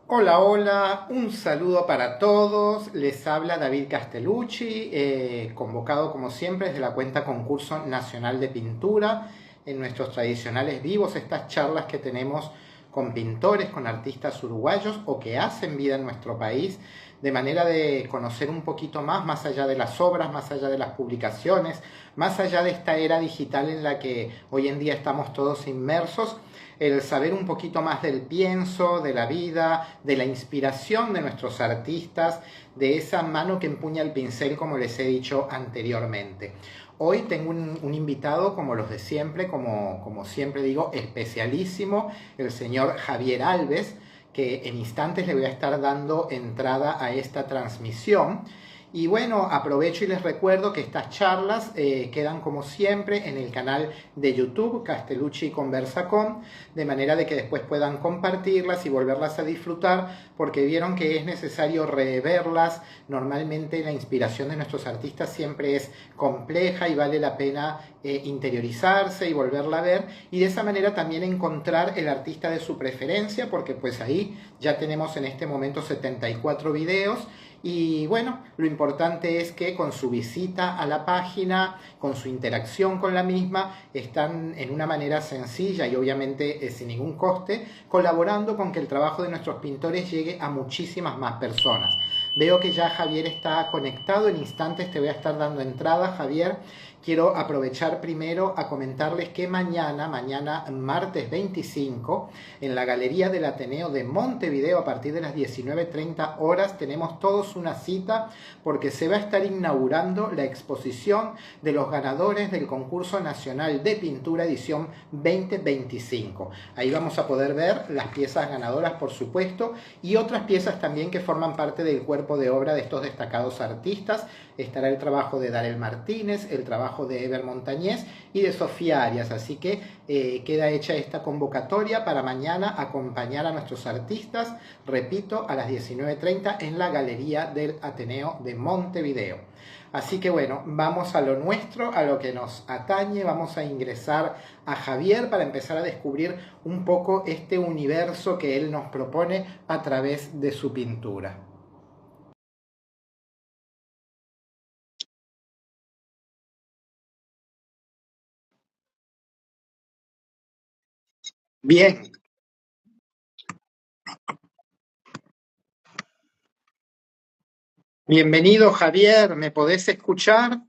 Hola, hola, un saludo para todos. Les habla David Castellucci, convocado como siempre desde la cuenta Concurso Nacional de Pintura en nuestros tradicionales vivos, estas charlas que tenemos con pintores, con artistas uruguayos o que hacen vida en nuestro país, de manera de conocer un poquito más allá de las obras, más allá de las publicaciones, más allá de esta era digital en la que hoy en día estamos todos inmersos, el saber un poquito más del pienso, de la vida, de la inspiración de nuestros artistas, de esa mano que empuña el pincel, como les he dicho anteriormente. Hoy tengo un invitado, como los de siempre, como siempre digo, especialísimo, el señor Javier Alves, que en instantes le voy a estar dando entrada a esta transmisión. Y bueno, aprovecho y les recuerdo que estas charlas quedan como siempre en el canal de YouTube Castellucci Conversa Con, de manera de que después puedan compartirlas y volverlas a disfrutar, porque vieron que es necesario reverlas. Normalmente la inspiración de nuestros artistas siempre es compleja y vale la pena interiorizarse y volverla a ver, y de esa manera también encontrar el artista de su preferencia, porque pues ahí ya tenemos en este momento 74 videos. Y bueno, lo importante es que con su visita a la página, con su interacción con la misma, están en una manera sencilla y obviamente sin ningún coste, colaborando con que el trabajo de nuestros pintores llegue a muchísimas más personas. Veo que ya Javier está conectado, en instantes te voy a estar dando entrada, Javier. Quiero aprovechar primero a comentarles que mañana martes 25, en la Galería del Ateneo de Montevideo, a partir de las 19:30 horas, tenemos todos una cita porque se va a estar inaugurando la exposición de los ganadores del Concurso Nacional de Pintura edición 2025. Ahí vamos a poder ver las piezas ganadoras, por supuesto, y otras piezas también que forman parte del cuerpo de obra de estos destacados artistas. Estará el trabajo de Darel Martínez, el trabajo de Eber Montañez y de Sofía Arias. Así que queda hecha esta convocatoria para mañana acompañar a nuestros artistas, repito, a las 19:30 en la Galería del Ateneo de Montevideo. Así que bueno, vamos a lo nuestro, a lo que nos atañe. Vamos a ingresar a Javier para empezar a descubrir un poco este universo que él nos propone a través de su pintura. Bien, bienvenido Javier, ¿me podés escuchar?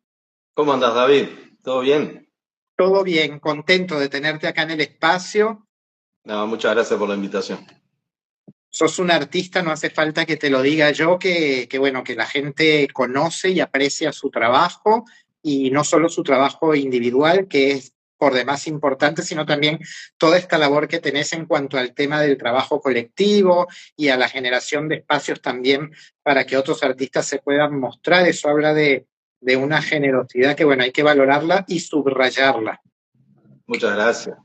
¿Cómo andas, David? ¿Todo bien? Todo bien, contento de tenerte acá en el espacio. No, muchas gracias por la invitación. Sos un artista, no hace falta que te lo diga yo, bueno, que la gente conoce y aprecia su trabajo, y no solo su trabajo individual, que es por demás importante, sino también toda esta labor que tenés en cuanto al tema del trabajo colectivo y a la generación de espacios también para que otros artistas se puedan mostrar. Eso habla de una generosidad que, bueno, hay que valorarla y subrayarla. Muchas gracias.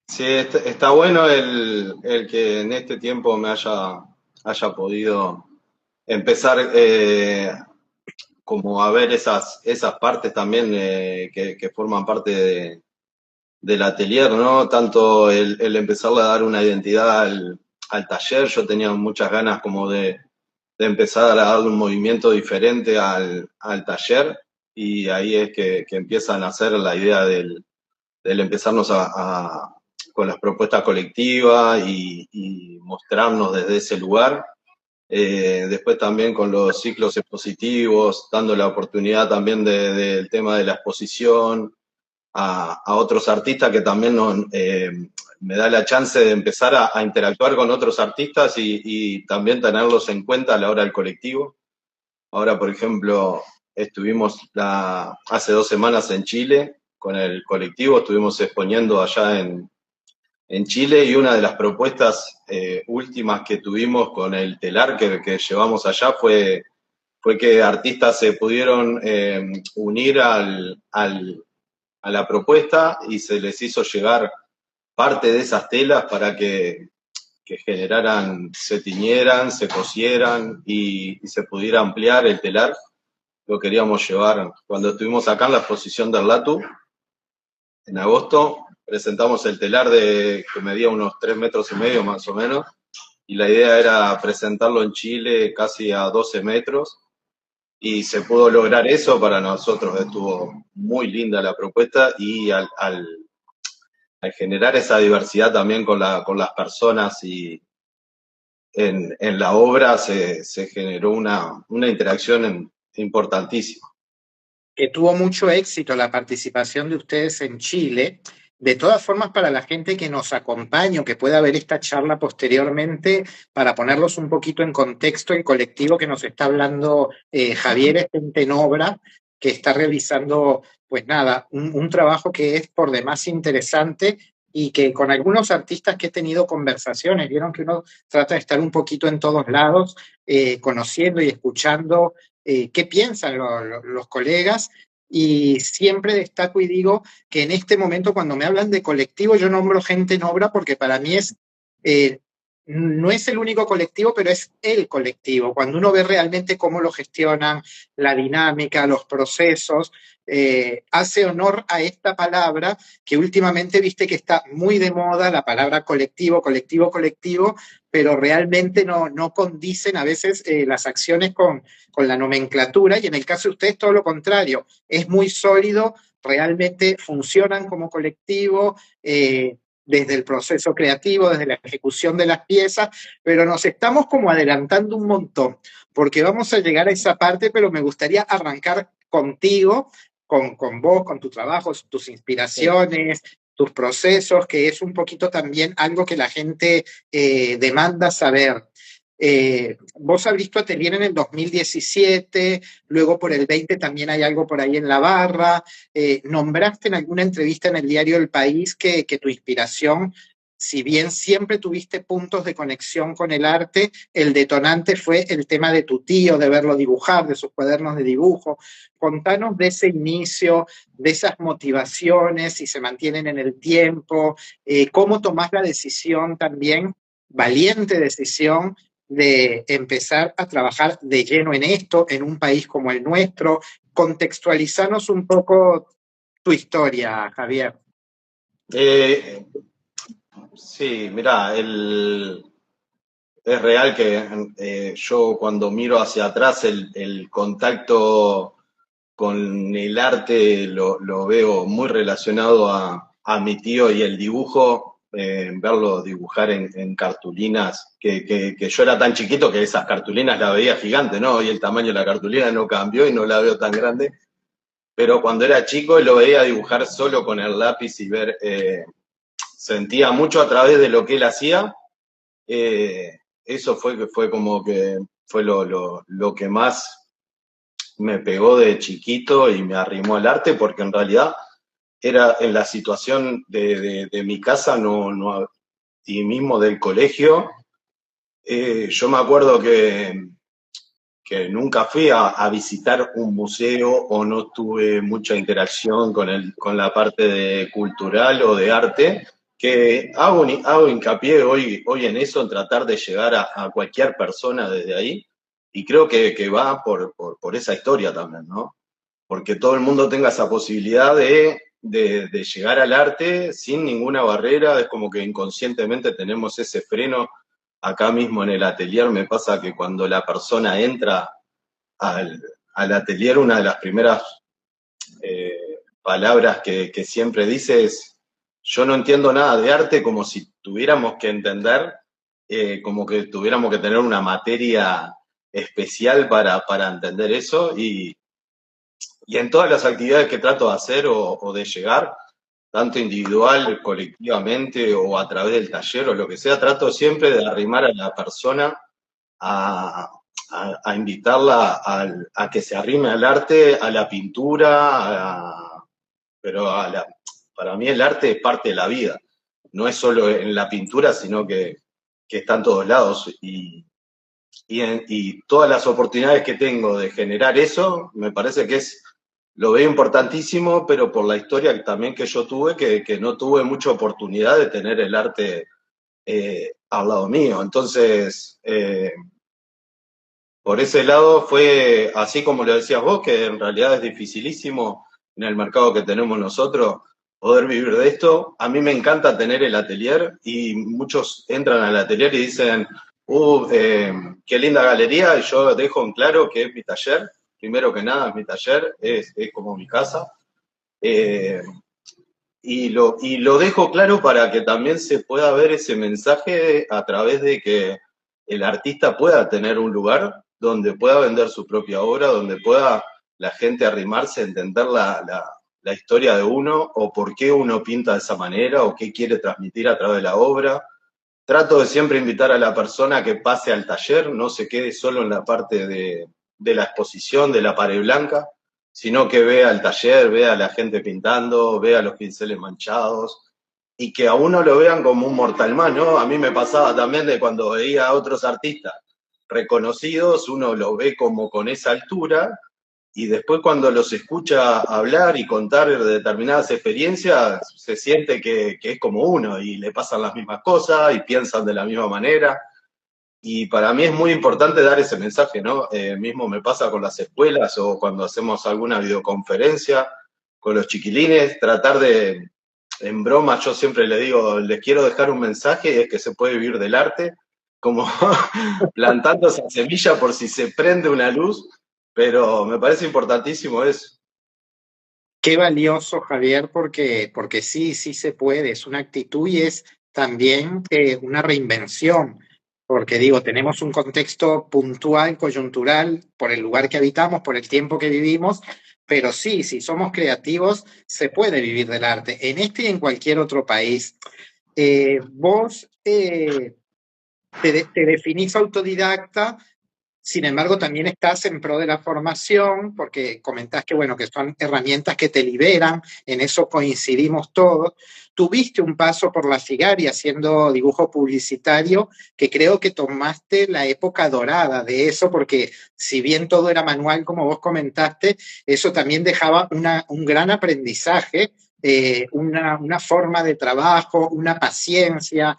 Sí, está bueno el que en este tiempo me haya podido empezar como a ver esas partes también que forman parte del atelier, ¿no? Tanto el empezarle a dar una identidad al taller. Yo tenía muchas ganas como de empezar a darle un movimiento diferente al taller, y ahí es que empieza a nacer la idea del empezarnos con las propuestas colectivas y mostrarnos desde ese lugar. Después también con los ciclos expositivos, dando la oportunidad también del tema de la exposición a otros artistas que también me da la chance de empezar a interactuar con otros artistas y también tenerlos en cuenta a la hora del colectivo. Ahora, por ejemplo, estuvimos hace 2 semanas en Chile con el colectivo, estuvimos exponiendo allá en Chile, y una de las propuestas últimas que tuvimos con el telar que llevamos allá fue que artistas se pudieron unir a la propuesta y se les hizo llegar parte de esas telas para que generaran, se tiñeran, se cosieran y se pudiera ampliar el telar. lo queríamos llevar. Cuando estuvimos acá en la exposición del LATU, en agosto, presentamos el telar que medía unos 3,5 metros más o menos, y la idea era presentarlo en Chile casi a 12 metros, y se pudo lograr eso. Para nosotros estuvo muy linda la propuesta, y al generar esa diversidad también con las personas y en la obra se generó una interacción importantísima. Que tuvo mucho éxito la participación de ustedes en Chile. De todas formas, para la gente que nos acompaña o que pueda ver esta charla posteriormente, para ponerlos un poquito en contexto, el colectivo que nos está hablando Javier es Gente en Obra, que está realizando, pues nada, un trabajo que es por demás interesante y que con algunos artistas que he tenido conversaciones, vieron que uno trata de estar un poquito en todos lados, conociendo y escuchando qué piensan los colegas, y siempre destaco y digo que en este momento cuando me hablan de colectivo yo nombro Gente en Obra porque para mí eh, no es el único colectivo, pero es el colectivo. Cuando uno ve realmente cómo lo gestionan, la dinámica, los procesos, hace honor a esta palabra que últimamente viste que está muy de moda, la palabra colectivo, colectivo, colectivo, pero realmente no condicen a veces las acciones con la nomenclatura, y en el caso de ustedes todo lo contrario, es muy sólido, realmente funcionan como colectivo, desde el proceso creativo, desde la ejecución de las piezas, pero nos estamos como adelantando un montón, porque vamos a llegar a esa parte, pero me gustaría arrancar contigo, con vos, con tu trabajo, tus inspiraciones, tus procesos, que es un poquito también algo que la gente demanda saber. Vos abriste tu atelier en el 2017, luego por el 20 también hay algo por ahí en la barra. Nombraste en alguna entrevista en el diario El País que tu inspiración, si bien siempre tuviste puntos de conexión con el arte, el detonante fue el tema de tu tío, de verlo dibujar, de sus cuadernos de dibujo. Contanos de ese inicio, de esas motivaciones, si se mantienen en el tiempo, cómo tomás la decisión también, valiente decisión, de empezar a trabajar de lleno en esto, en un país como el nuestro. Contextualizarnos un poco tu historia, Javier. Eh, sí, mirá, es real que yo cuando miro hacia atrás el contacto con el arte lo veo muy relacionado a mi tío y el dibujo, verlo dibujar en cartulinas, que yo era tan chiquito que esas cartulinas las veía gigantes, ¿no? Hoy el tamaño de la cartulina no cambió y no la veo tan grande, pero cuando era chico lo veía dibujar solo con el lápiz y sentía mucho a través de lo que él hacía. Eso fue como que fue lo que más me pegó de chiquito y me arrimó al arte, porque en realidad era en la situación de mi casa y mismo del colegio. Yo me acuerdo que nunca fui a visitar un museo o no tuve mucha interacción con la parte cultural o de arte, que hago hincapié hoy en eso, en tratar de llegar a cualquier persona desde ahí, y creo que va por esa historia también, ¿no? Porque todo el mundo tenga esa posibilidad de llegar al arte sin ninguna barrera. Es como que inconscientemente tenemos ese freno. Acá mismo en el atelier me pasa que cuando la persona entra al atelier, una de las primeras palabras que siempre dice es: yo no entiendo nada de arte, como si tuviéramos que entender, como que tuviéramos que tener una materia especial para entender eso. Y en todas las actividades que trato de hacer o de llegar, tanto individual, colectivamente o a través del taller o lo que sea, trato siempre de arrimar a la persona, a, a invitarla a que se arrime al arte, a la pintura, pero para mí el arte es parte de la vida. No es solo en la pintura, sino que está en todos lados. Y todas las oportunidades que tengo de generar eso, me parece que lo veo importantísimo, pero por la historia también que yo tuve, que no tuve mucha oportunidad de tener el arte al lado mío. Entonces, por ese lado fue así como lo decías vos, que en realidad es dificilísimo en el mercado que tenemos nosotros poder vivir de esto. A mí me encanta tener el atelier y muchos entran al atelier y dicen, qué linda galería, y yo dejo en claro que es mi taller. Primero que nada, es mi taller, es como mi casa. Eh, y lo dejo claro para que también se pueda ver ese mensaje a través de que el artista pueda tener un lugar donde pueda vender su propia obra, donde pueda la gente arrimarse, entender la historia de uno, o por qué uno pinta de esa manera, o qué quiere transmitir a través de la obra. Trato de siempre invitar a la persona que pase al taller, no se quede solo en la parte de la exposición, de la pared blanca, sino que vea el taller, vea a la gente pintando, vea los pinceles manchados, y que a uno lo vean como un mortal más, ¿no? A mí me pasaba también de cuando veía a otros artistas reconocidos, uno lo ve como con esa altura, y después cuando los escucha hablar y contar determinadas experiencias, se siente que es como uno y le pasan las mismas cosas y piensan de la misma manera. Y para mí es muy importante dar ese mensaje, ¿no? Mismo me pasa con las escuelas o cuando hacemos alguna videoconferencia con los chiquilines, tratar de, en broma, yo siempre les digo, les quiero dejar un mensaje, y es que se puede vivir del arte, como plantando esa semilla por si se prende una luz, pero me parece importantísimo eso. Qué valioso, Javier, porque sí, sí se puede, es una actitud y es también una reinvención, porque digo, tenemos un contexto puntual, coyuntural, por el lugar que habitamos, por el tiempo que vivimos, pero sí, si somos creativos, se puede vivir del arte, en este y en cualquier otro país. Vos te definís autodidacta. Sin embargo, también estás en pro de la formación, porque comentás que, bueno, que son herramientas que te liberan, en eso coincidimos todos. Tuviste un paso por la FIGARI haciendo dibujo publicitario, que creo que tomaste la época dorada de eso, porque si bien todo era manual, como vos comentaste, eso también dejaba un gran aprendizaje, una forma de trabajo, una paciencia,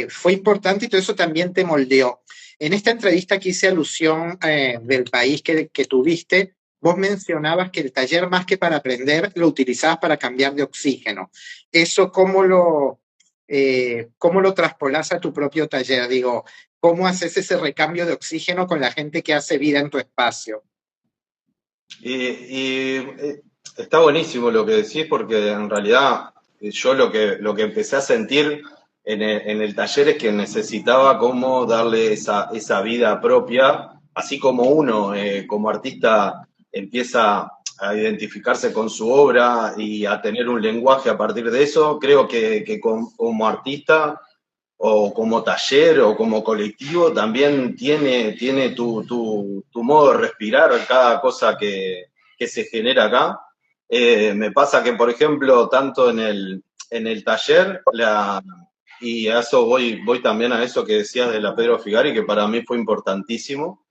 fue importante y todo eso también te moldeó. En esta entrevista que hice alusión del país que tuviste, vos mencionabas que el taller más que para aprender lo utilizabas para cambiar de oxígeno. ¿Eso cómo lo traspolás a tu propio taller? Digo, ¿cómo haces ese recambio de oxígeno con la gente que hace vida en tu espacio? Y está buenísimo lo que decís porque en realidad yo lo que empecé a sentir en el taller es que necesitaba como darle esa vida propia, así como uno como artista empieza a identificarse con su obra y a tener un lenguaje a partir de eso, creo que como artista o como taller o como colectivo también tiene tu modo de respirar cada cosa que se genera acá. Me pasa que, por ejemplo, tanto en el taller, y a eso voy también a eso que decías de la Pedro Figari, que para mí fue importantísimo,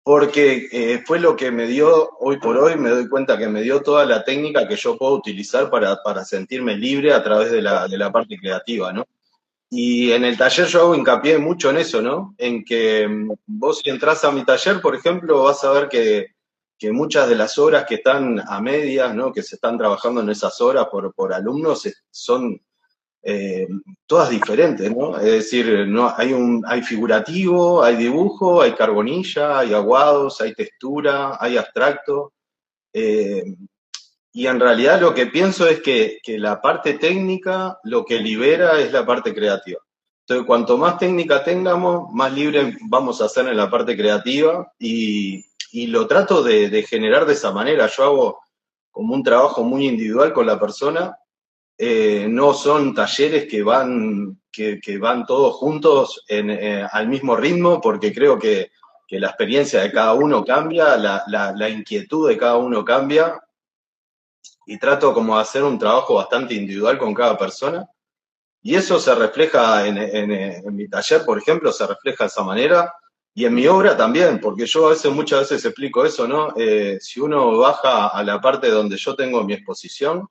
porque fue lo que me dio, hoy por hoy, me doy cuenta que me dio toda la técnica que yo puedo utilizar para sentirme libre a través de la parte creativa, ¿no? Y en el taller yo hago hincapié mucho en eso, ¿no? En que vos si entras a mi taller, por ejemplo, vas a ver que muchas de las obras que están a medias, ¿no? Que se están trabajando en esas horas por alumnos, son eh, todas diferentes, ¿no? Es decir, no, hay figurativo, hay dibujo, hay carbonilla, hay aguados, hay textura, hay abstracto. Eh, y en realidad lo que pienso es que la parte técnica lo que libera es la parte creativa. Entonces, cuanto más técnica tengamos, más libre vamos a ser en la parte creativa y lo trato de generar de esa manera. Yo hago como un trabajo muy individual con la persona. No son talleres que van todos juntos al mismo ritmo, porque creo que la experiencia de cada uno cambia, la inquietud de cada uno cambia, y trato como de hacer un trabajo bastante individual con cada persona. Y eso se refleja en mi taller, por ejemplo, se refleja de esa manera. Y en mi obra también, porque yo muchas veces explico eso, ¿no? Si uno baja a la parte donde yo tengo mi exposición,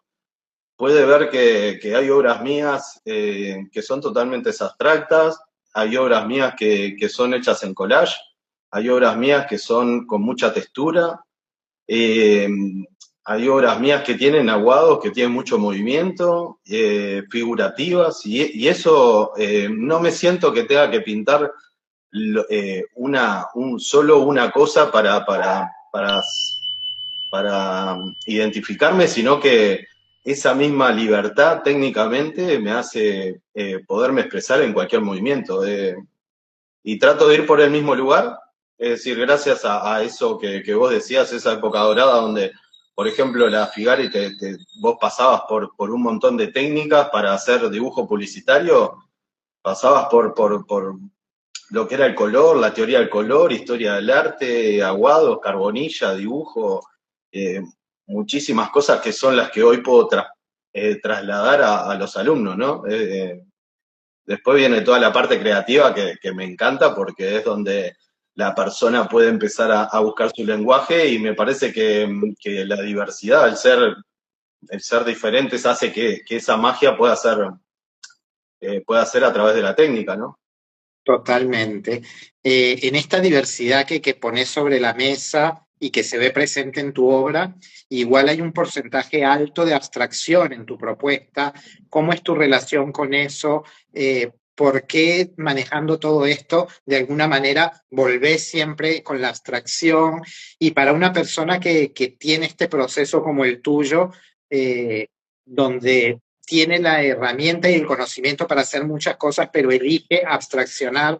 puede ver que hay obras mías que son totalmente abstractas, hay obras mías que son hechas en collage, hay obras mías que son con mucha textura, eh, hay obras mías que tienen aguados, que tienen mucho movimiento, figurativas, y eso no me siento que tenga que pintar solo una cosa para identificarme, sino que esa misma libertad técnicamente me hace poderme expresar en cualquier movimiento. Y trato de ir por el mismo lugar, es decir, gracias a eso que vos decías, esa época dorada donde, por ejemplo, la Figari, vos pasabas por un montón de técnicas para hacer dibujo publicitario, pasabas por lo que era el color, la teoría del color, historia del arte, aguados, carbonilla, dibujo, eh, muchísimas cosas que son las que hoy puedo trasladar a los alumnos, ¿no? Después viene toda la parte creativa que me encanta porque es donde la persona puede empezar a buscar su lenguaje y me parece que la diversidad, el ser diferentes, hace que esa magia pueda ser a través de la técnica, ¿no? Totalmente. En esta diversidad que pones sobre la mesa y que se ve presente en tu obra, igual hay un porcentaje alto de abstracción en tu propuesta. ¿Cómo es tu relación con eso? ¿Por qué manejando todo esto, de alguna manera, volvés siempre con la abstracción? Y para una persona que tiene este proceso como el tuyo, eh, donde tiene la herramienta y el conocimiento para hacer muchas cosas, pero elige abstraccionar.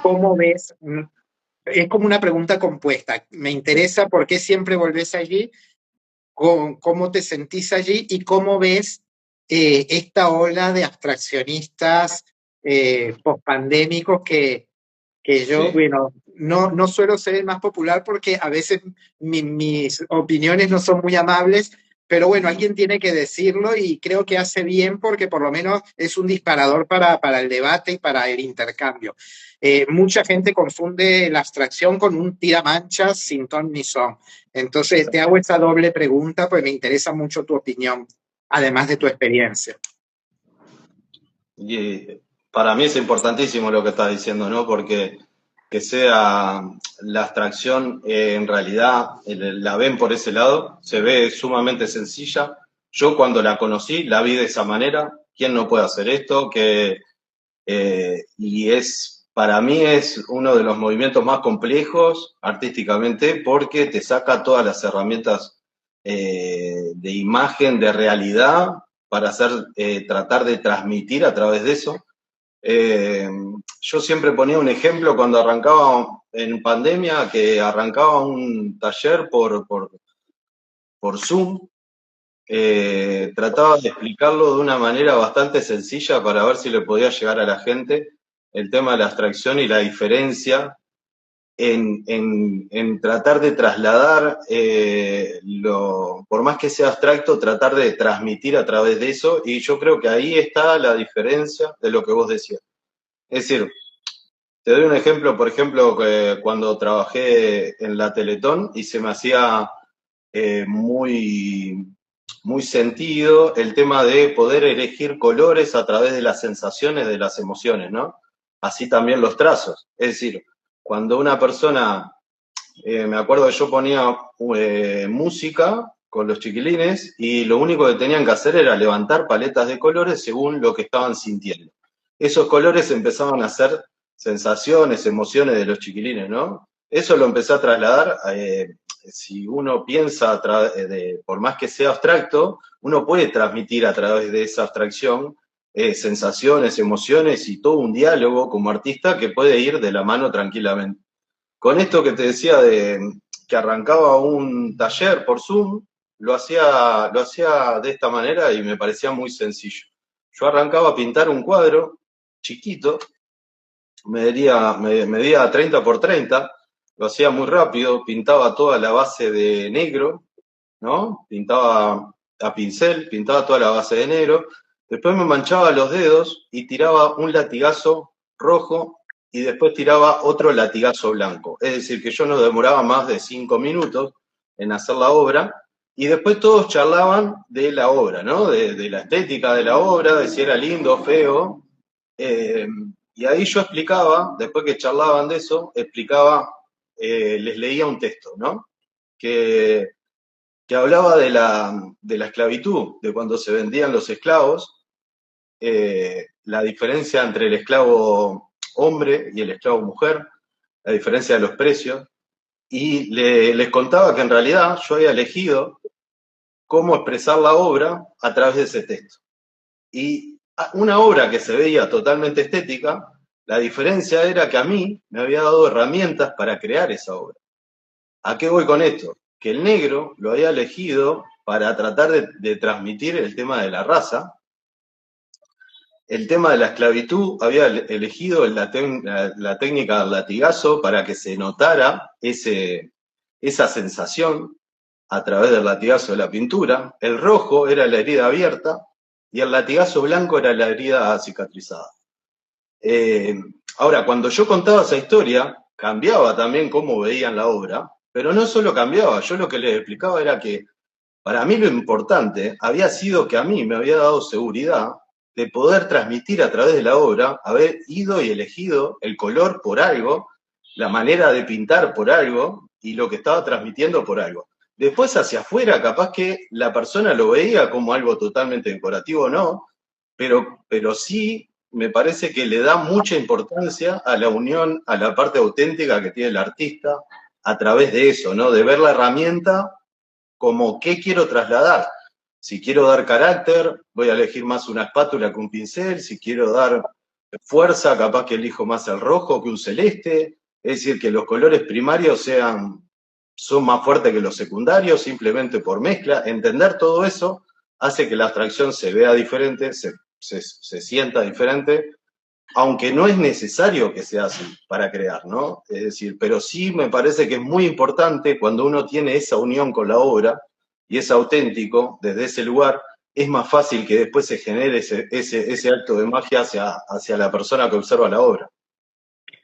¿Cómo ves? Es como una pregunta compuesta. Me interesa por qué siempre volvés allí, cómo te sentís allí y cómo ves esta ola de abstraccionistas pospandémicos que yo, Sí. bueno, no suelo ser el más popular porque a veces mis opiniones no son muy amables, pero bueno, alguien tiene que decirlo y creo que hace bien porque por lo menos es un disparador para el debate y para el intercambio. Mucha gente confunde la abstracción con un tiramanchas sin ton ni son. Entonces te hago esa doble pregunta, pues me interesa mucho tu opinión, además de tu experiencia. Y para mí es importantísimo lo que estás diciendo, ¿no? Porque que sea la abstracción, en realidad la ven por ese lado, se ve sumamente sencilla. Yo cuando la conocí la vi de esa manera. ¿Quién no puede hacer esto? Y para mí es uno de los movimientos más complejos artísticamente porque te saca todas las herramientas de imagen, de realidad, para tratar de transmitir a través de eso. Eh, yo siempre ponía un ejemplo cuando arrancaba en pandemia, que arrancaba un taller por Zoom, trataba de explicarlo de una manera bastante sencilla para ver si le podía llegar a la gente el tema de la abstracción y la diferencia en tratar de trasladar, por más que sea abstracto, tratar de transmitir a través de eso, y yo creo que ahí está la diferencia de lo que vos decías. Es decir, te doy un ejemplo, por ejemplo, que cuando trabajé en la Teletón y se me hacía muy, muy sentido el tema de poder elegir colores a través de las sensaciones, de las emociones, ¿no? Así también los trazos. Es decir, cuando una persona, me acuerdo que yo ponía música con los chiquilines y lo único que tenían que hacer era levantar paletas de colores según lo que estaban sintiendo. Esos colores empezaban a ser sensaciones, emociones de los chiquilines, ¿no? Eso lo empecé a trasladar, si uno piensa, por más que sea abstracto, uno puede transmitir a través de esa abstracción sensaciones, emociones y todo un diálogo como artista que puede ir de la mano tranquilamente. Con esto que te decía de que arrancaba un taller por Zoom, lo hacía de esta manera y me parecía muy sencillo. Yo arrancaba a pintar un cuadro chiquito, medía 30 por 30, lo hacía muy rápido, pintaba toda la base de negro, ¿no? Pintaba a pincel, pintaba toda la base de negro, después me manchaba los dedos y tiraba un latigazo rojo y después tiraba otro latigazo blanco. Es decir, que yo no demoraba más de 5 minutos en hacer la obra y después todos charlaban de la obra, ¿no? De la estética de la obra, de si era lindo o feo. Y ahí yo explicaba, después que charlaban de eso, explicaba, les leía un texto, ¿no? Que, que hablaba de la esclavitud, de cuando se vendían los esclavos, la diferencia entre el esclavo hombre y el esclavo mujer, la diferencia de los precios, y les contaba que en realidad yo había elegido cómo expresar la obra a través de ese texto. Y una obra que se veía totalmente estética, la diferencia era que a mí me había dado herramientas para crear esa obra. ¿A qué voy con esto? Que el negro lo había elegido para tratar de transmitir el tema de la raza. El tema de la esclavitud había elegido la técnica del latigazo para que se notara esa sensación a través del latigazo de la pintura. El rojo era la herida abierta y el latigazo blanco era la herida cicatrizada. Ahora, cuando yo contaba esa historia, cambiaba también cómo veían la obra, pero no solo cambiaba, yo lo que les explicaba era que para mí lo importante había sido que a mí me había dado seguridad de poder transmitir a través de la obra, haber ido y elegido el color por algo, la manera de pintar por algo y lo que estaba transmitiendo por algo. Después hacia afuera, capaz que la persona lo veía como algo totalmente decorativo, no, pero sí me parece que le da mucha importancia a la unión, a la parte auténtica que tiene el artista a través de eso, ¿no? De ver la herramienta como qué quiero trasladar. Si quiero dar carácter, voy a elegir más una espátula que un pincel. Si quiero dar fuerza, capaz que elijo más el rojo que un celeste. Es decir, que los colores primarios son más fuertes que los secundarios, simplemente por mezcla. Entender todo eso hace que la abstracción se vea diferente, se sienta diferente, aunque no es necesario que sea así para crear, ¿no? Es decir, pero sí me parece que es muy importante cuando uno tiene esa unión con la obra y es auténtico desde ese lugar, es más fácil que después se genere ese acto de magia hacia la persona que observa la obra.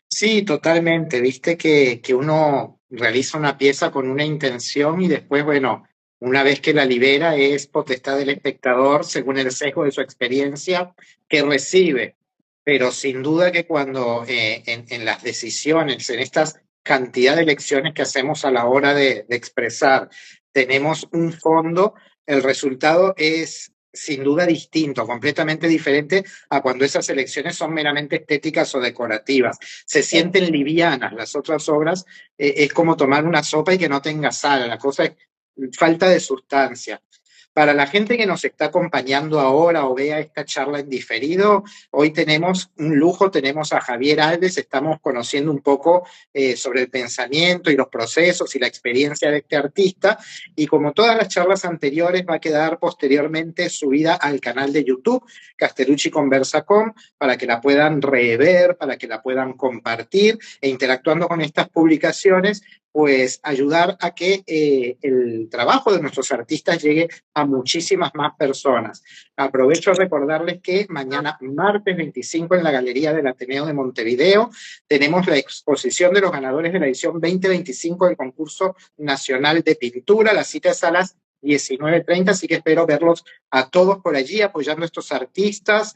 Sí, totalmente. Viste que uno realiza una pieza con una intención y después, bueno, una vez que la libera es potestad del espectador según el sesgo de su experiencia que recibe. Pero sin duda que cuando en las decisiones, en estas cantidad de elecciones que hacemos a la hora de expresar, tenemos un fondo, el resultado es sin duda distinto, completamente diferente a cuando esas elecciones son meramente estéticas o decorativas. Se sienten livianas. Las otras obras es como tomar una sopa y que no tenga sal. La cosa es falta de sustancia. Para la gente que nos está acompañando ahora o vea esta charla en diferido, hoy tenemos un lujo, tenemos a Javier Alves, estamos conociendo un poco sobre el pensamiento y los procesos y la experiencia de este artista, y como todas las charlas anteriores va a quedar posteriormente subida al canal de YouTube, Castellucci Conversa Com, para que la puedan rever, para que la puedan compartir e interactuando con estas publicaciones, pues ayudar a que el trabajo de nuestros artistas llegue a muchísimas más personas. Aprovecho a recordarles que mañana, martes 25, en la Galería del Ateneo de Montevideo, tenemos la exposición de los ganadores de la edición 2025 del Concurso Nacional de Pintura. La cita es a las 19:30, así que espero verlos a todos por allí apoyando a estos artistas.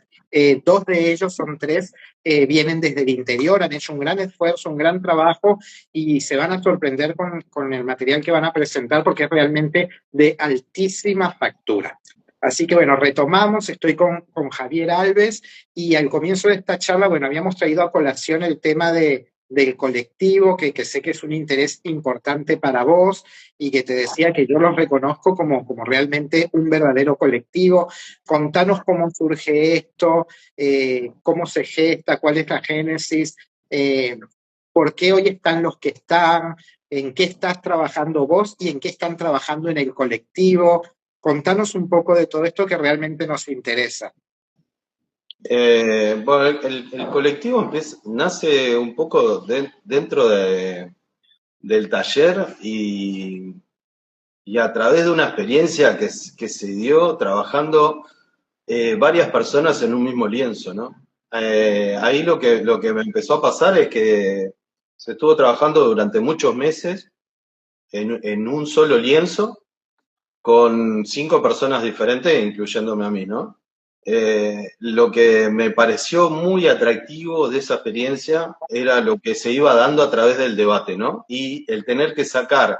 Dos de ellos, son tres, vienen desde el interior, han hecho un gran esfuerzo, un gran trabajo y se van a sorprender con el material que van a presentar porque es realmente de altísima factura. Así que bueno, retomamos, estoy con Javier Alves y al comienzo de esta charla, bueno, habíamos traído a colación el tema del colectivo, que sé que es un interés importante para vos y que te decía que yo los reconozco como realmente un verdadero colectivo. Contanos cómo surge esto, cómo se gesta, cuál es la génesis, por qué hoy están los que están, en qué estás trabajando vos y en qué están trabajando en el colectivo. Contanos un poco de todo esto que realmente nos interesa. Bueno, el colectivo nace un poco dentro del taller y a través de una experiencia que se dio trabajando varias personas en un mismo lienzo, ¿no? Ahí lo que me empezó a pasar es que se estuvo trabajando durante muchos meses en un solo lienzo con 5 personas diferentes, incluyéndome a mí, ¿no? Lo que me pareció muy atractivo de esa experiencia era lo que se iba dando a través del debate, ¿no? Y el tener que sacar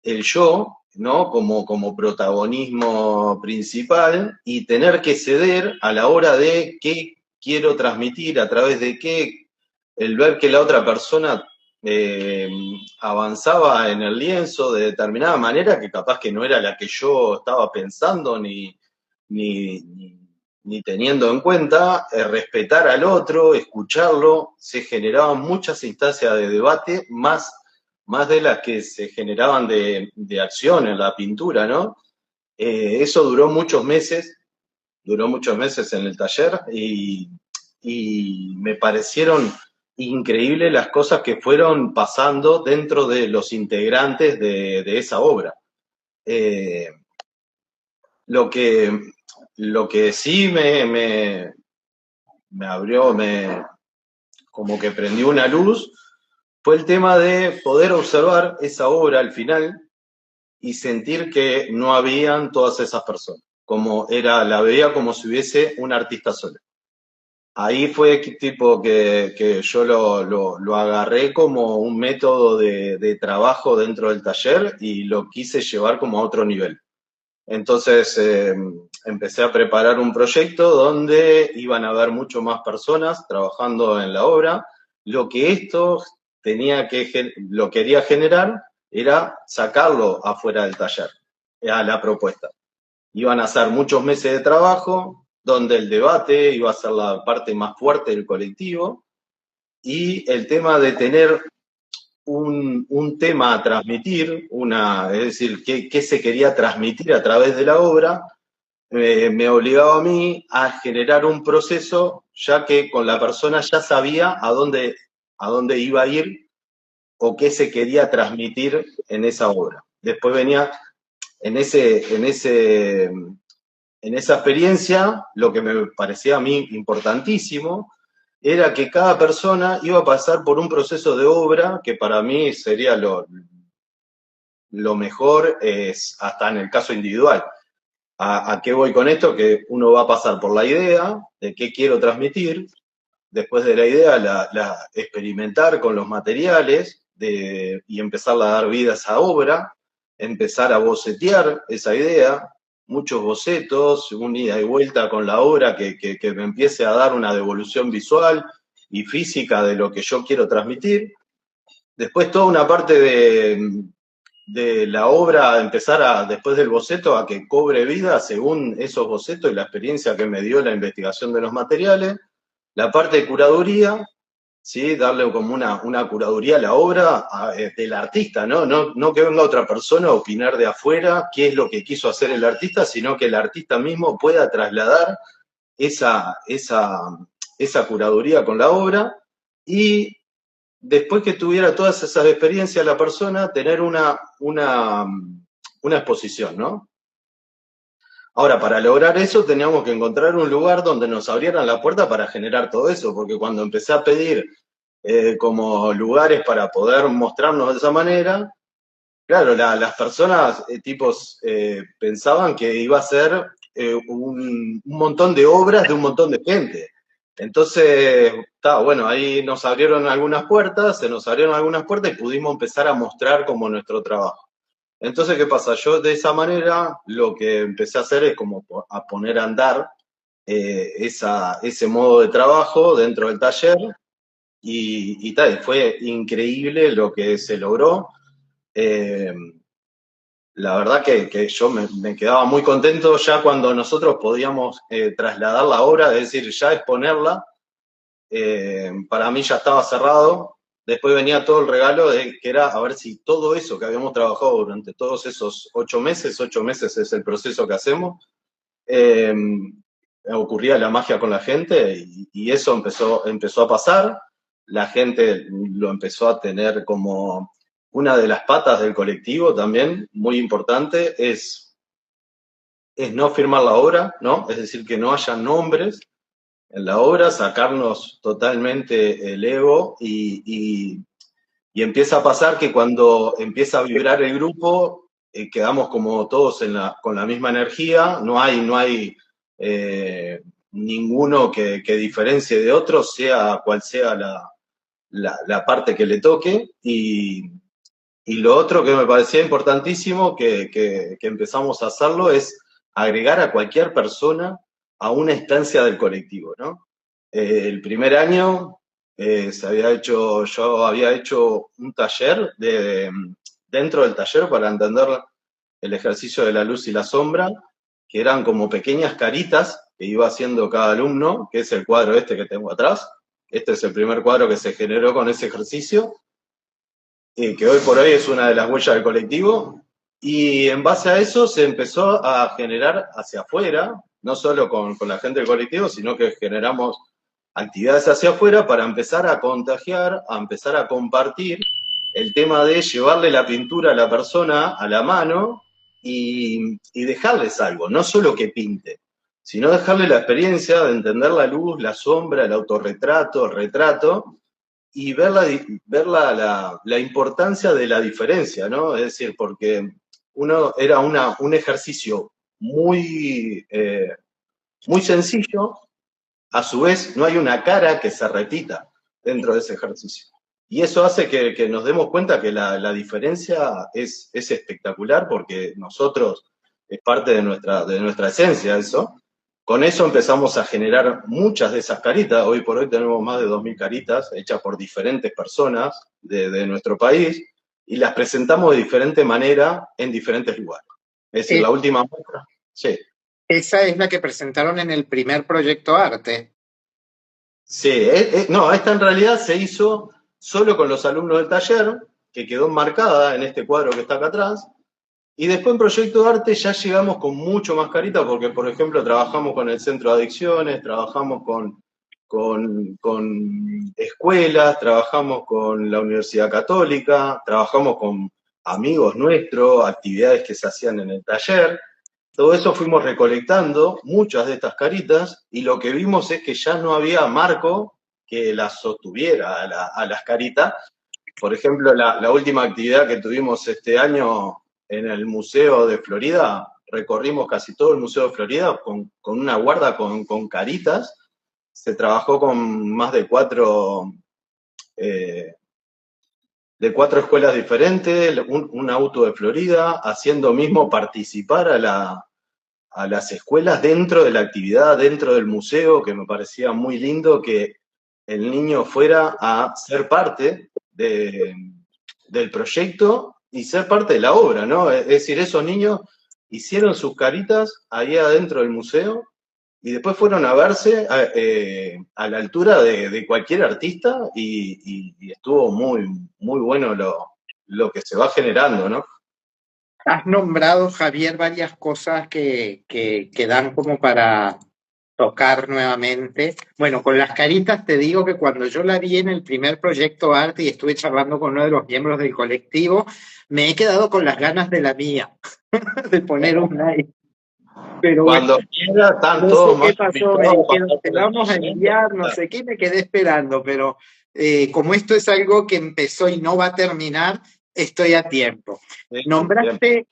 el yo, ¿no? Como protagonismo principal y tener que ceder a la hora de qué quiero transmitir, a través de qué, el ver que la otra persona eh, avanzaba en el lienzo de determinada manera que capaz que no era la que yo estaba pensando ni, ni, ni teniendo en cuenta, respetar al otro, escucharlo, se generaban muchas instancias de debate, más de las que se generaban de acción en la pintura, ¿no? Eso duró muchos meses en el taller y me parecieron increíbles las cosas que fueron pasando dentro de los integrantes de esa obra. Eh, lo, que, lo que sí me abrió, como que prendió una luz, fue el tema de poder observar esa obra al final y sentir que no habían todas esas personas, como era, la veía como si hubiese un artista solo. Ahí fue tipo que yo lo agarré como un método de trabajo dentro del taller y lo quise llevar como a otro nivel. Entonces empecé a preparar un proyecto donde iban a haber mucho más personas trabajando en la obra. Lo que esto lo quería generar era sacarlo afuera del taller, a la propuesta. Iban a ser muchos meses de trabajo, donde el debate iba a ser la parte más fuerte del colectivo, y el tema de tener un tema a transmitir, es decir, qué se quería transmitir a través de la obra, me obligaba a mí a generar un proceso, ya que con la persona ya sabía a dónde iba a ir o qué se quería transmitir en esa obra. Después venía en esa experiencia, lo que me parecía a mí importantísimo era que cada persona iba a pasar por un proceso de obra que para mí sería lo mejor, es hasta en el caso individual. ¿A qué voy con esto? Que uno va a pasar por la idea de qué quiero transmitir, después de la idea la experimentar con los materiales y empezar a dar vida a esa obra, empezar a bocetear esa idea, muchos bocetos, un ida y vuelta con la obra que me empiece a dar una devolución visual y física de lo que yo quiero transmitir. Después toda una parte de la obra, después del boceto, a que cobre vida según esos bocetos y la experiencia que me dio la investigación de los materiales. La parte de curaduría, ¿sí? Darle como una curaduría a la obra del artista, ¿no? No que venga otra persona a opinar de afuera qué es lo que quiso hacer el artista, sino que el artista mismo pueda trasladar esa curaduría con la obra y después que tuviera todas esas experiencias la persona, tener una exposición, ¿no? Ahora, para lograr eso teníamos que encontrar un lugar donde nos abrieran la puerta para generar todo eso, porque cuando empecé a pedir como lugares para poder mostrarnos de esa manera, claro, las personas pensaban que iba a ser un montón de obras de un montón de gente. Entonces, bueno, ahí se nos abrieron algunas puertas y pudimos empezar a mostrar como nuestro trabajo. Entonces, ¿qué pasa? Yo de esa manera lo que empecé a hacer es como a poner a andar ese modo de trabajo dentro del taller y fue increíble lo que se logró. La verdad que yo me quedaba muy contento ya cuando nosotros podíamos trasladar la obra, es decir, ya exponerla. Para mí ya estaba cerrado. Después venía todo el regalo que era a ver si todo eso que habíamos trabajado durante todos esos 8 meses es el proceso que hacemos, ocurría la magia con la gente y eso empezó a pasar. La gente lo empezó a tener como una de las patas del colectivo también, muy importante, es no firmar la obra, ¿no? Es decir, que no haya nombres en la obra, sacarnos totalmente el ego y empieza a pasar que cuando empieza a vibrar el grupo, quedamos como todos con la misma energía, no hay ninguno que diferencie de otro, sea cual sea la parte que le toque. Y lo otro que me parecía importantísimo que empezamos a hacerlo es agregar a cualquier persona a una instancia del colectivo, ¿no? El primer año yo había hecho un taller dentro del taller para entender el ejercicio de la luz y la sombra, que eran como pequeñas caritas que iba haciendo cada alumno, que es el cuadro este que tengo atrás. Este es el primer cuadro que se generó con ese ejercicio, que hoy por hoy es una de las huellas del colectivo, y en base a eso se empezó a generar hacia afuera, no solo con la gente del colectivo, sino que generamos actividades hacia afuera para empezar a contagiar, a empezar a compartir el tema de llevarle la pintura a la persona a la mano y dejarles algo, no solo que pinte, sino dejarle la experiencia de entender la luz, la sombra, el autorretrato, el retrato, y ver la importancia de la diferencia, ¿no? Es decir, porque era un ejercicio muy sencillo, a su vez no hay una cara que se repita dentro de ese ejercicio. Y eso hace que nos demos cuenta que la diferencia es espectacular, porque nosotros, es parte de nuestra esencia eso. Con eso empezamos a generar muchas de esas caritas. Hoy por hoy tenemos más de 2.000 caritas hechas por diferentes personas de nuestro país, y las presentamos de diferente manera en diferentes lugares. Es decir, Eh, la última muestra, sí. Esa es la que presentaron en el primer proyecto arte. Sí, no, esta en realidad se hizo solo con los alumnos del taller, que quedó enmarcada en este cuadro que está acá atrás, y después en Proyecto de Arte ya llegamos con mucho más carita, porque por ejemplo trabajamos con el Centro de Adicciones, trabajamos con escuelas, trabajamos con la Universidad Católica, trabajamos con amigos nuestros, actividades que se hacían en el taller. Todo eso fuimos recolectando muchas de estas caritas, y lo que vimos es que ya no había marco que las sostuviera a las caritas. Por ejemplo, la última actividad que tuvimos este año en el Museo de Florida, recorrimos casi todo el Museo de Florida con una guarda con caritas. Se trabajó con más eh, de cuatro escuelas diferentes, un auto de Florida, haciendo mismo participar a las escuelas dentro de la actividad, dentro del museo, que me parecía muy lindo que el niño fuera a ser parte del proyecto y ser parte de la obra, ¿no? Es decir, esos niños hicieron sus caritas ahí adentro del museo y después fueron a verse a la altura de cualquier artista, y estuvo muy bueno lo que se va generando, ¿no? Has nombrado, Javier, varias cosas que dan como para tocar nuevamente. Bueno, con las caritas te digo que cuando yo la vi en el primer proyecto arte y estuve charlando con uno de los miembros del colectivo, me he quedado con las ganas de la mía, de poner una ahí. Pero bueno, Cuando quiera, están no sé todos qué más pasó, me invitados para dijeron, te darte la el vamos a seguimiento. enviar, no sé qué, me quedé esperando, pero como esto es algo que empezó y no va a terminar, estoy a tiempo. Sí, bien. Nombraste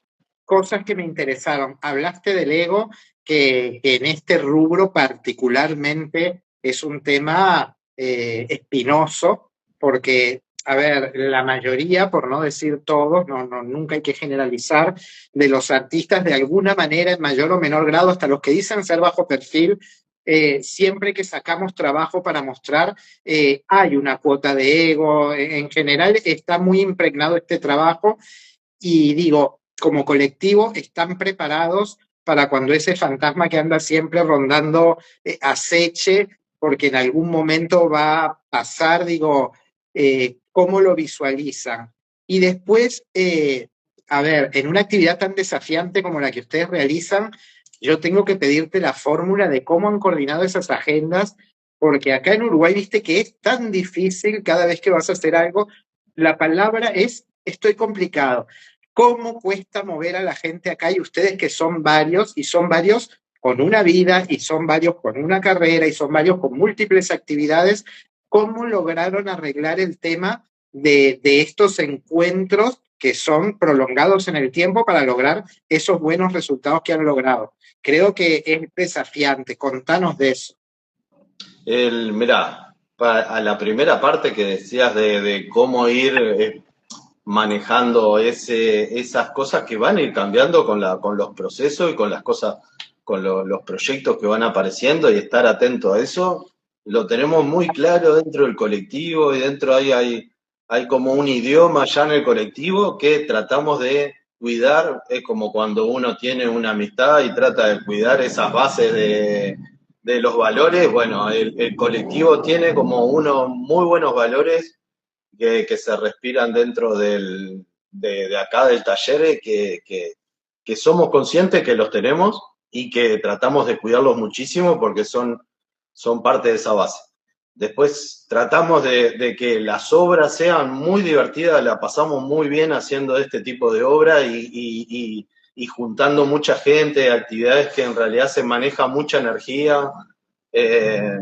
cosas que me interesaron. Hablaste del ego, que en este rubro particularmente es un tema espinoso, porque, a ver, la mayoría, por no decir todos, nunca hay que generalizar, de los artistas de alguna manera, en mayor o menor grado, hasta los que dicen ser bajo perfil, siempre que sacamos trabajo para mostrar, hay una cuota de ego. En general está muy impregnado este trabajo y digo, como colectivo, están preparados para cuando ese fantasma que anda siempre rondando aceche, porque en algún momento va a pasar, digo, ¿cómo lo visualizan? Y después, a ver, en una actividad tan desafiante como la que ustedes realizan, yo tengo que pedirte la fórmula de cómo han coordinado esas agendas, porque acá en Uruguay, viste que es tan difícil cada vez que vas a hacer algo, la palabra es estoy complicado. ¿Cómo cuesta mover a la gente acá? Y ustedes que son varios, y son varios con una vida, y son varios con una carrera, y son varios con múltiples actividades, ¿cómo lograron arreglar el tema de estos encuentros que son prolongados en el tiempo para lograr esos buenos resultados que han logrado. Creo que es desafiante. Contanos de eso. Mirá, a la primera parte que decías de cómo ir manejando esas cosas que van a ir cambiando con los procesos y con las cosas, con los proyectos que van apareciendo y estar atento a eso, lo tenemos muy claro dentro del colectivo y dentro hay como un idioma ya en el colectivo que tratamos de cuidar, es como cuando uno tiene una amistad y trata de cuidar esas bases de los valores. Bueno, el colectivo tiene como unos muy buenos valores que se respiran dentro de acá del taller, que somos conscientes que los tenemos y que tratamos de cuidarlos muchísimo porque son parte de esa base. Después tratamos de que las obras sean muy divertidas, la pasamos muy bien haciendo este tipo de obra y juntando mucha gente, actividades que en realidad se maneja mucha energía. eh,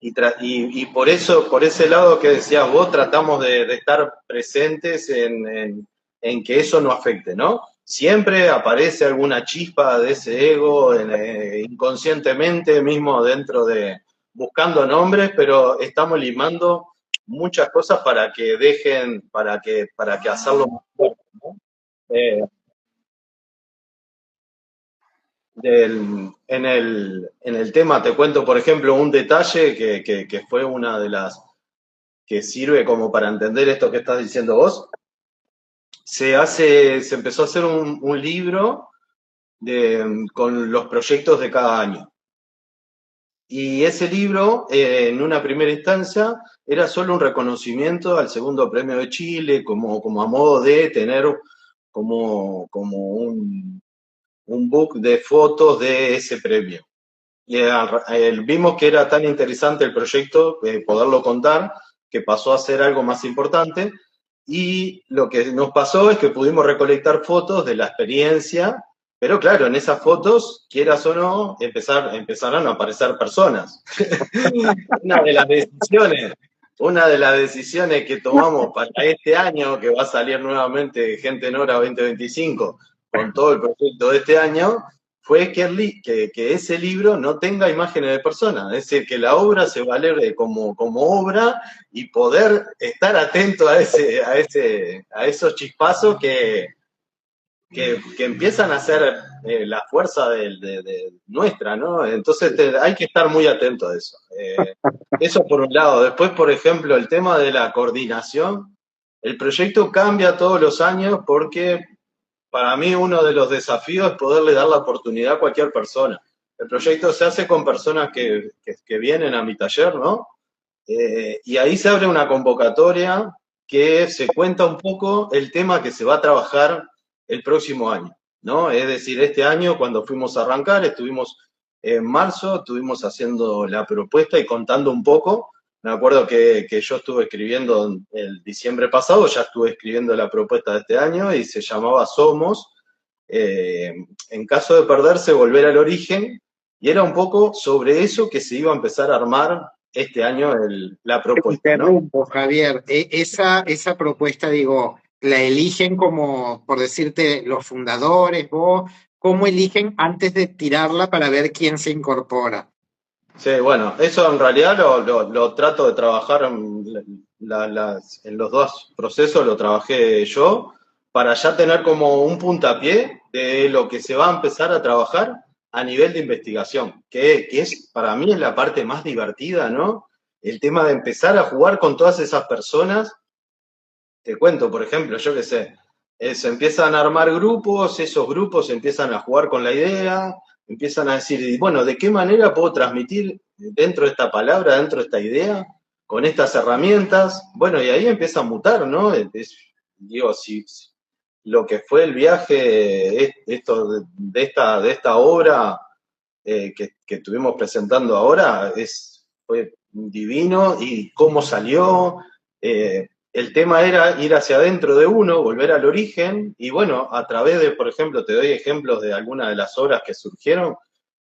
y por eso, por ese lado que decías vos, tratamos de estar presentes en que eso no afecte, ¿no? Siempre aparece alguna chispa de ese ego inconscientemente, mismo dentro buscando nombres, pero estamos limando muchas cosas para que dejen, para que hacerlo más fuerte, ¿no? Eh, en el tema te cuento, por ejemplo, un detalle que fue una de las que sirve como para entender esto que estás diciendo vos. Se empezó a hacer un libro con los proyectos de cada año. Y ese libro, en una primera instancia, era solo un reconocimiento al segundo premio de Chile, como a modo de tener como un book de fotos de ese premio. Y vimos que era tan interesante el proyecto, poderlo contar, que pasó a ser algo más importante. Y lo que nos pasó es que pudimos recolectar fotos de la experiencia, pero claro, en esas fotos, quieras o no, empezaron a aparecer personas. Una de las decisiones, una de las decisiones que tomamos para este año, que va a salir nuevamente Gente en Hora 2025, con todo el proyecto de este año, fue que ese libro no tenga imágenes de personas, es decir, que la obra se valore como obra y poder estar atento a esos chispazos que empiezan a ser la fuerza de nuestra, ¿no? Entonces hay que estar muy atento a eso. Eso por un lado. Después, por ejemplo, el tema de la coordinación. El proyecto cambia todos los años porque para mí uno de los desafíos es poderle dar la oportunidad a cualquier persona. El proyecto se hace con personas que vienen a mi taller, ¿no? Y ahí se abre una convocatoria que se cuenta un poco el tema que se va a trabajar el próximo año, ¿no? Es decir, este año cuando fuimos a arrancar, estuvimos en marzo, estuvimos haciendo la propuesta y contando un poco. Me acuerdo que yo estuve escribiendo el diciembre pasado, ya estuve escribiendo la propuesta de este año y se llamaba Somos, en caso de perderse, volver al origen, y era un poco sobre eso que se iba a empezar a armar este año la propuesta, ¿no? Interrumpo, Javier. Esa propuesta, digo, la eligen como, por decirte, los fundadores, vos, ¿cómo eligen antes de tirarla para ver quién se incorpora? Sí, bueno, eso en realidad lo trato de trabajar en los dos procesos, lo trabajé yo, para ya tener como un puntapié de lo que se va a empezar a trabajar a nivel de investigación, que es para mí es la parte más divertida, ¿no? El tema de empezar a jugar con todas esas personas. Te cuento, por ejemplo, yo qué sé, se empiezan a armar grupos, esos grupos empiezan a jugar con la idea, empiezan a decir, bueno, ¿de qué manera puedo transmitir dentro de esta palabra, dentro de esta idea, con estas herramientas? Bueno, y ahí empieza a mutar, ¿no? Digo, si lo que fue el viaje, esto de esta obra que estuvimos presentando ahora, fue divino y cómo salió. El tema era ir hacia adentro de uno, volver al origen, y bueno, a través de, por ejemplo, te doy ejemplos de algunas de las obras que surgieron.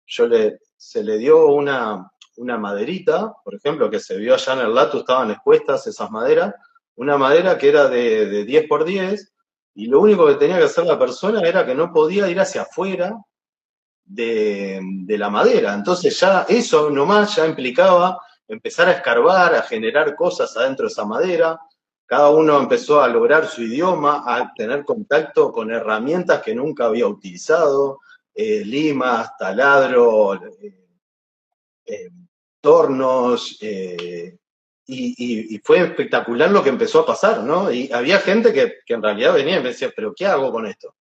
Se le dio una maderita, por ejemplo, que se vio allá en el Latu, estaban expuestas esas maderas, una madera que era de 10 por 10, y lo único que tenía que hacer la persona era que no podía ir hacia afuera de la madera. Entonces ya eso nomás ya implicaba empezar a escarbar, a generar cosas adentro de esa madera. Cada uno empezó a lograr su idioma, a tener contacto con herramientas que nunca había utilizado, limas, taladro, eh, tornos, y fue espectacular lo que empezó a pasar, ¿no? Y había gente que en realidad venía y me decía, pero ¿qué hago con esto?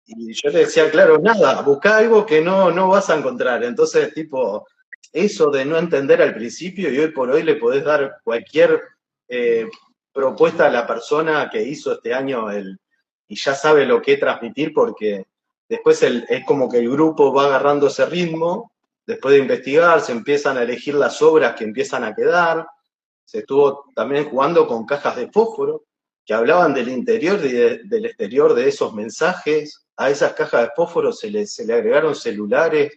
Y yo le decía, claro, nada, busca algo que no vas a encontrar. Entonces, tipo, eso de no entender al principio y hoy por hoy le podés dar cualquier eh, propuesta a la persona que hizo este año y ya sabe lo que transmitir porque después es como que el grupo va agarrando ese ritmo, después de investigar se empiezan a elegir las obras que empiezan a quedar, se estuvo también jugando con cajas de fósforo que hablaban del interior y del exterior de esos mensajes. A esas cajas de fósforo se le agregaron celulares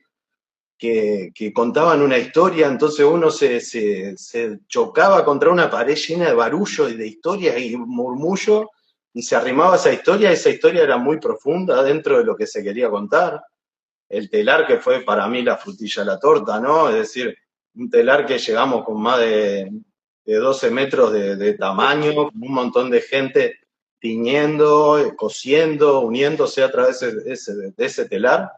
que contaban una historia, entonces uno se chocaba contra una pared llena de barullo y de historias y murmullo, y se arrimaba a esa historia era muy profunda dentro de lo que se quería contar. El telar que fue para mí la frutilla de la torta, ¿no? Es decir, un telar que llegamos con más de 12 metros de tamaño, con un montón de gente tiñendo, cosiendo, uniéndose a través de ese telar,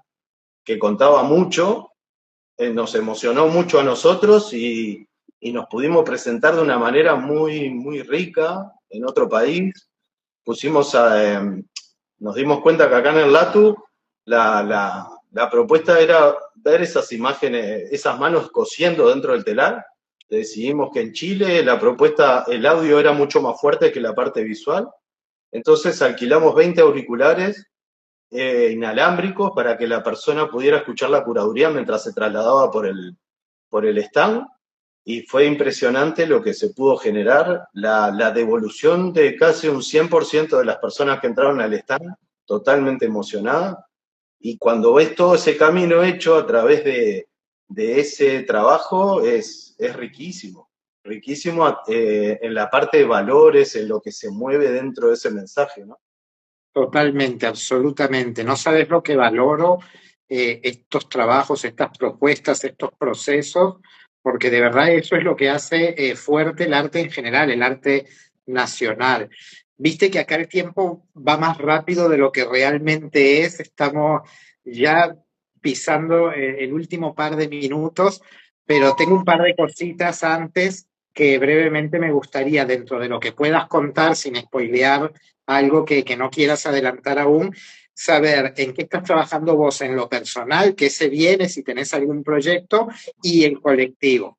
que contaba mucho, nos emocionó mucho a nosotros y nos pudimos presentar de una manera muy, muy rica en otro país. Pusimos nos dimos cuenta que acá en el LATU la propuesta era ver esas imágenes, esas manos cosiendo dentro del telar. Decidimos que en Chile la propuesta, el audio era mucho más fuerte que la parte visual. Entonces alquilamos 20 auriculares inalámbricos para que la persona pudiera escuchar la curaduría mientras se trasladaba por el stand. Y fue impresionante lo que se pudo generar, la devolución de casi un 100% de las personas que entraron al stand, totalmente emocionadas. Y cuando ves todo ese camino hecho a través de ese trabajo, es riquísimo, riquísimo en la parte de valores, en lo que se mueve dentro de ese mensaje, ¿no? Totalmente, absolutamente. No sabes lo que valoro estos trabajos, estas propuestas, estos procesos, porque de verdad eso es lo que hace fuerte el arte en general, el arte nacional. Viste que acá el tiempo va más rápido de lo que realmente es. Estamos ya pisando el último par de minutos, pero tengo un par de cositas antes que brevemente me gustaría, dentro de lo que puedas contar, sin spoilear algo que no quieras adelantar aún, saber en qué estás trabajando vos en lo personal, qué se viene, si tenés algún proyecto, y en colectivo.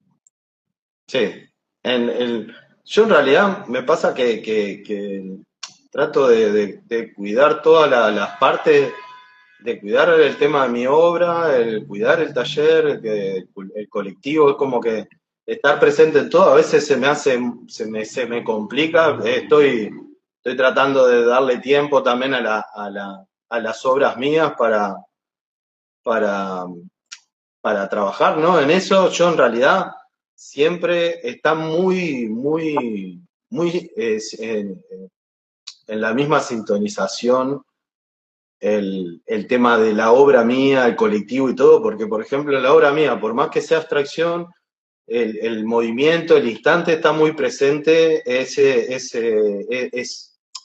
Sí, yo en realidad me pasa que trato de cuidar todas las partes, de cuidar el tema de mi obra, el cuidar el taller, el colectivo, es como que estar presente en todo, a veces se me hace, se me complica, estoy tratando de darle tiempo también a las obras mías para, para trabajar, ¿no? En eso yo en realidad siempre está muy en la misma sintonización el tema de la obra mía, el colectivo y todo, porque por ejemplo la obra mía, por más que sea abstracción, el movimiento, el instante está muy presente, es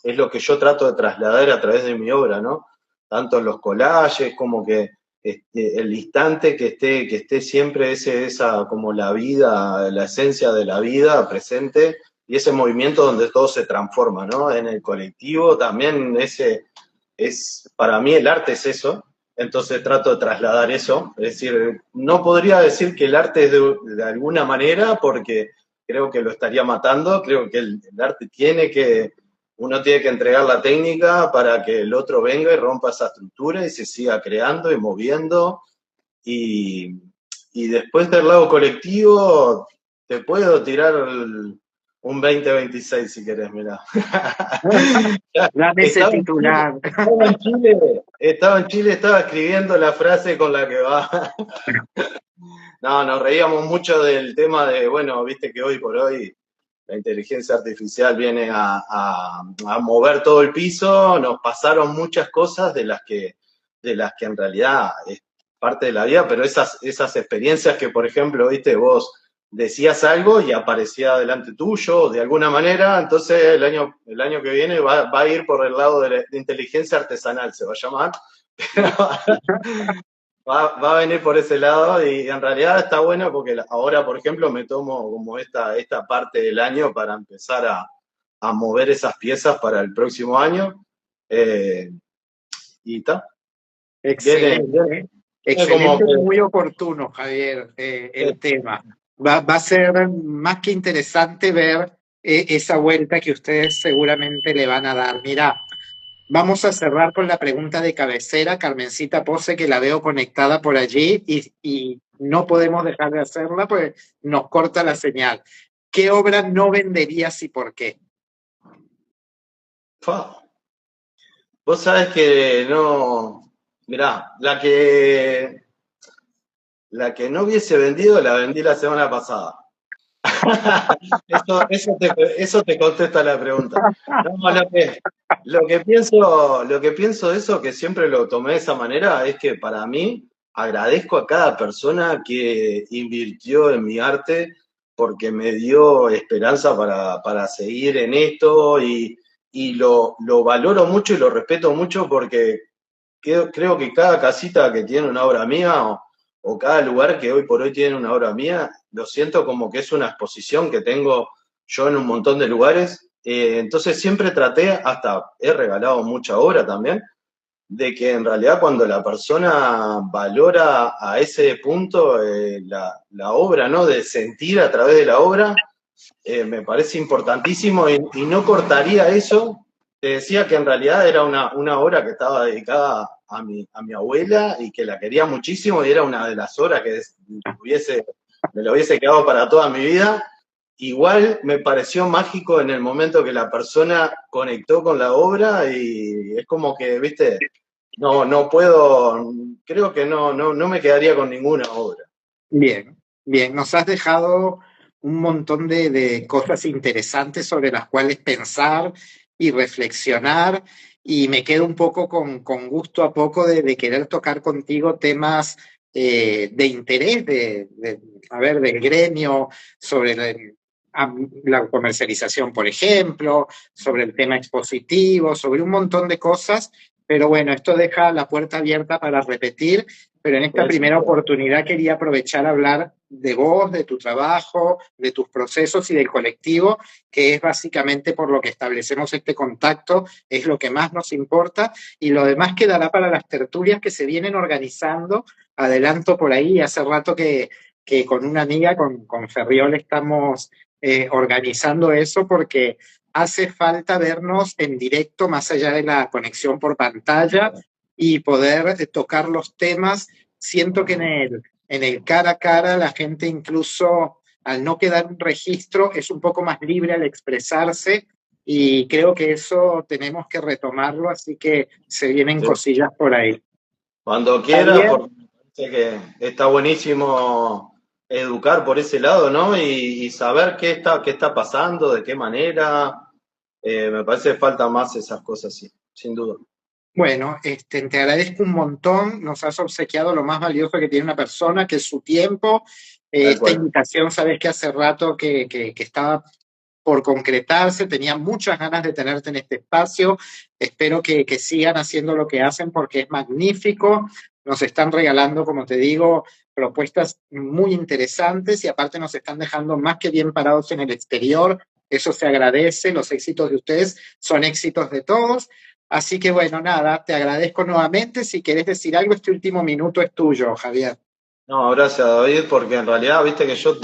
lo que yo trato de trasladar a través de mi obra, ¿no? Tanto en los collages como que el instante que esté siempre esa como la vida, la esencia de la vida presente y ese movimiento donde todo se transforma, ¿no? En el colectivo también para mí el arte es eso, entonces trato de trasladar eso, es decir, no podría decir que el arte es de alguna manera porque creo que lo estaría matando, creo que el arte uno tiene que entregar la técnica para que el otro venga y rompa esa estructura y se siga creando y moviendo y, y después del lado colectivo te puedo tirar un 2026 si querés, mirá. Dame ese Estaba en Chile, titular. estaba escribiendo la frase con la que va. No, nos reíamos mucho del tema de, bueno, viste que hoy por hoy la inteligencia artificial viene a mover todo el piso, nos pasaron muchas cosas de las que en realidad es parte de la vida, pero esas experiencias que, por ejemplo, viste, vos decías algo y aparecía delante tuyo de alguna manera, entonces el año que viene va a ir por el lado de inteligencia artesanal, se va a llamar. Va a venir por ese lado y en realidad está bueno porque ahora, por ejemplo, me tomo como esta parte del año para empezar a mover esas piezas para el próximo año. Eh, y está. Excelente, Viene como excelente, muy oportuno, Javier, que, el tema. Va a ser más que interesante ver esa vuelta que ustedes seguramente le van a dar. Mira, vamos a cerrar con la pregunta de cabecera, Carmencita Pose, que la veo conectada por allí y no podemos dejar de hacerla, pues nos corta la señal. ¿Qué obra no venderías y por qué? fa, vos sabés que no. Mirá, la que no hubiese vendido la vendí la semana pasada. Eso te contesta la pregunta. No, lo que pienso de eso, que siempre lo tomé de esa manera, es que para mí agradezco a cada persona que invirtió en mi arte porque me dio esperanza para seguir en esto y lo valoro mucho y lo respeto mucho porque creo que cada casita que tiene una obra mía o cada lugar que hoy por hoy tiene una obra mía, lo siento como que es una exposición que tengo yo en un montón de lugares. Entonces siempre traté, hasta he regalado mucha obra también, de que en realidad cuando la persona valora a ese punto la obra, ¿no? De sentir a través de la obra, me parece importantísimo y no cortaría eso. Te decía que en realidad era una obra que estaba dedicada a mi abuela y que la quería muchísimo y era una de las obras que me lo hubiese quedado para toda mi vida. Igual me pareció mágico en el momento que la persona conectó con la obra y es como que, viste, no puedo, creo que no me quedaría con ninguna obra. Bien, bien, nos has dejado un montón de cosas interesantes sobre las cuales pensar y reflexionar y me quedo un poco con gusto a poco de querer tocar contigo temas de interés, a ver, del gremio, sobre la comercialización, por ejemplo, sobre el tema expositivo, sobre un montón de cosas, pero bueno, esto deja la puerta abierta para repetir, pero en esta primera oportunidad quería aprovechar a hablar de vos, de tu trabajo, de tus procesos y del colectivo, que es básicamente por lo que establecemos este contacto, es lo que más nos importa, y lo demás quedará para las tertulias que se vienen organizando. Adelanto por ahí, hace rato que con una amiga, con Ferriol, estamos organizando eso porque hace falta vernos en directo más allá de la conexión por pantalla y poder tocar los temas. Siento que en el cara a cara la gente incluso al no quedar un registro es un poco más libre al expresarse y creo que eso tenemos que retomarlo, así que se vienen Sí. cosillas por ahí. Cuando quiera, Javier, porque me parece que está buenísimo educar por ese lado, ¿no? Y saber qué está pasando, de qué manera. Me parece que falta más esas cosas, sí, sin duda. bueno, te agradezco un montón, nos has obsequiado lo más valioso que tiene una persona, que es su tiempo. Tal Esta cual. invitación, sabes que hace rato que estaba por concretarse, tenía muchas ganas de tenerte en este espacio, espero que sigan haciendo lo que hacen porque es magnífico, nos están regalando, como te digo, propuestas muy interesantes y aparte nos están dejando más que bien parados en el exterior, eso se agradece, los éxitos de ustedes son éxitos de todos. Así que bueno, nada, te agradezco nuevamente. Si querés decir algo, este último minuto es tuyo, Javier. No, gracias David, porque en realidad, viste que yo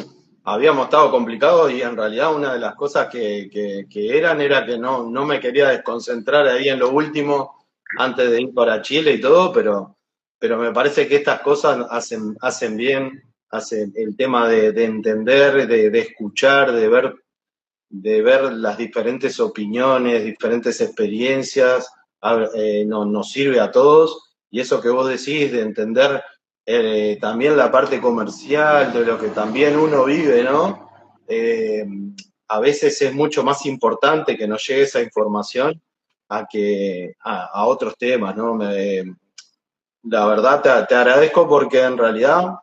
habíamos estado complicados y en realidad una de las cosas que era que no me quería desconcentrar ahí en lo último antes de ir para Chile y todo, pero me parece que estas cosas hacen bien, hacen el tema de entender, de escuchar, de ver las diferentes opiniones, diferentes experiencias, nos sirve a todos. Y eso que vos decís de entender también la parte comercial, de lo que también uno vive, ¿no? a veces es mucho más importante que nos llegue esa información a otros temas, ¿no? La verdad te agradezco porque en realidad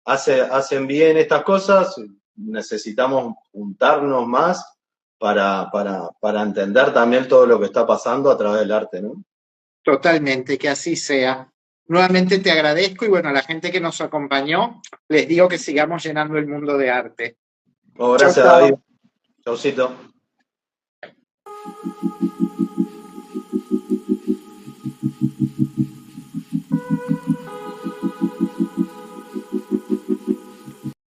hacen bien estas cosas, necesitamos juntarnos más para entender también todo lo que está pasando a través del arte, ¿no? Totalmente, que así sea. Nuevamente te agradezco y bueno, a la gente que nos acompañó, les digo que sigamos llenando el mundo de arte. Bueno, Chau, gracias, David. chau. Chaucito.